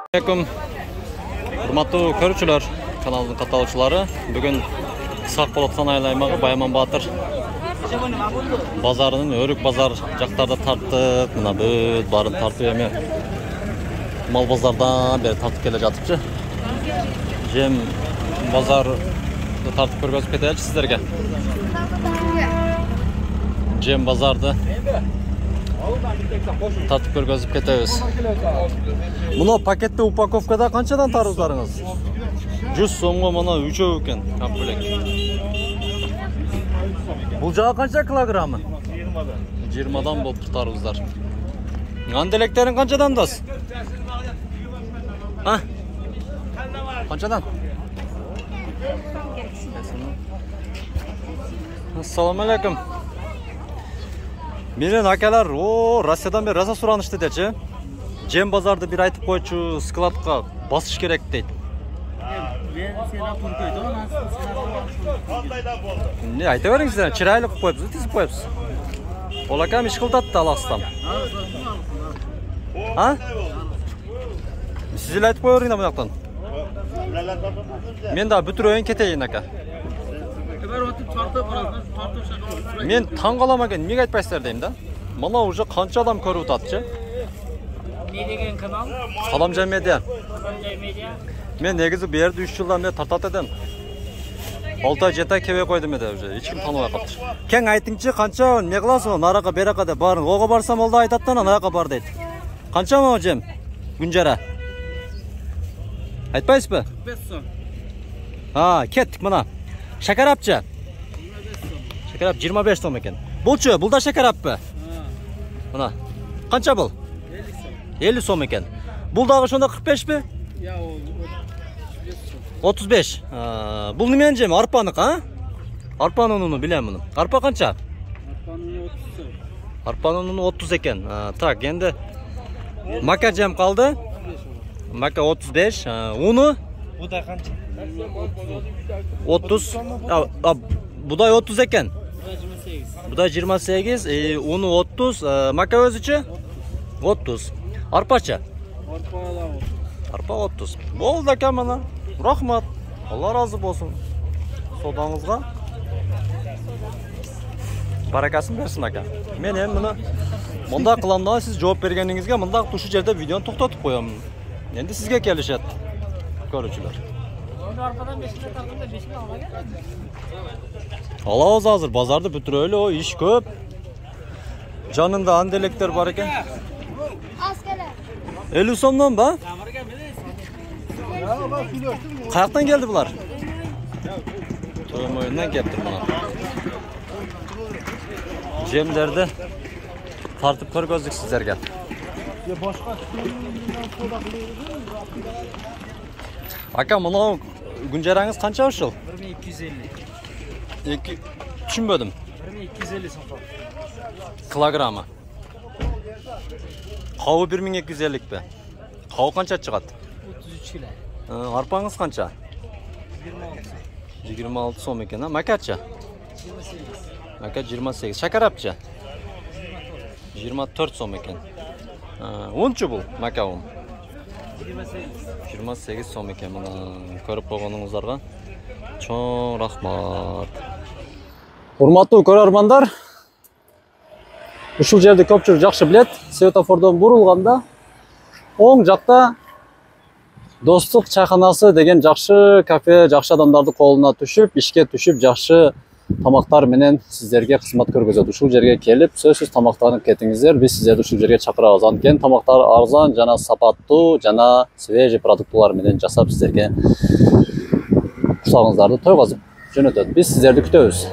Assalamualaikum. Hurmatlı көрүүчүлөр, kanalın katılımcıları. Bugün Saq Bolotkan aylaymagı Baymан Батыр bazarının Өрүк bazar жактарда тарттык. Мына бүт барын тартып эми мал базардан бери тартып келе жатыпчы. Жем базарды тартып көргөзүп кетеличи сиздерге. Жем базарды тартып көргөзүп кетебиз. Мына пакетте упаковкада канчадан тарыздарыңыз? 100 сомго мына 3 экен комплект. Бул жагы канча килограммы? 20дан болуп тарыздар. Анделектериң канчадан дас? А? Канчадан? Assalamu alaikum. Менен акалар, Россиядан бери раса суранышты дечи. Жем базарды бир айтып койчу, складка басыш керек дейт. Мен сенатор койду, Не, айта бериңиз сиздер, чырайлы кылып коюпсуз, тизип коюпсуз. Ол акам иш кылтат да алаксыздан. А? Сиз эле айтып коериң да мынактан. Мен да бүтүрөйүн кетейин ака. Мен таң калам экен, эмнеге айтпайсыздар дейм да. Мына уже канча адам көрүп ататчы. Не деген канал? Каламжай медиа. Каламжай медиа. Мен негизи бу жерде 3 жылдан бери тартат эдим. 6-7 ай кебе койдум эде уже. Эч ким таныбай калыптыр. Кең айтыңчы, канча эмне кыласың? Наракка беракка деп барын. Ого барсам ол да айтат да, наракка бар дейт. Канча мо жем? Күнжара. Айтпайсызбы? 5 сом. Кеттик мына. Шакарапчы. Шакарап 25 сом экен. Булчу, бул да шакараппы? Мына. Канча бул? 50 сом экен. Бул дагы ошондо 45пи? Я, 35. Бул неменин жеми? Арпанык, а? Арпанын уну билем муну. Арпа канча? Арпанын 30 сом. Арпанын уну 30 экен. Так, энди мака жем калды. Мака 35. Уну? Будай канча? 30. Будай 30 экен. Будай 28. Уну 30. Мака өзүчү? 30. Арпачы? Арпа 30. Болду ака мына. Рахмат. Алла разы болсун. Содаңызга. Баракасын берсин ака. Мен эми мына мында кылам да, сиз жооп бергениңизге мында тушу жерде видеону токтотуп коем. Энди сизге келишет. Көрүүчүлөр. Арпадан 5 тартымда 5 албай келем. Алабыз азыр, базарды бүтүрөлү, иш көп. Жанында анделектер бар экен. 50 сомдон ба? Каяктан келди булар? Тоймойундан кептир мына. Жемдерди тартып көргөздүк сиздерге. Ака, мына күнжараңыз канча ушул? 1250. Түшүнбөдүм. 1250 сом. Килограммы. Кабы 1250пи? Кабы канча чыгат? 33 кило. Арпаңыз канча? 26 сом экен, а? Макачы? 28. Мака 28. Шакарапчы? 24 сом экен. Унчу бул, мака ун? 28 сом экен. Мына көрүп койгонуңуздарга чоң рахмат. Урматтуу көрөрмандар, ушул жерди көпчүлүк жакшы билет. Светофордон бурулганда оң жакта Достук чайканасы деген жакшы кафе, жакшы адамдарды колуна түшүп, ишке түшүп, жакшы тамактар менен сиздерге кызмат көргөзөт. Ушул жерге келип, сөзсүз тамактанып кетиңиздер. Биз сиздерди ушул жерге чакырабыз. Анткени тамактар арзан жана сапаттуу жана свежий продуктулар менен жасап сиздерге курсагыңыздарды тойгозуп жөнөтөт. Биз сиздерди күтөбүз.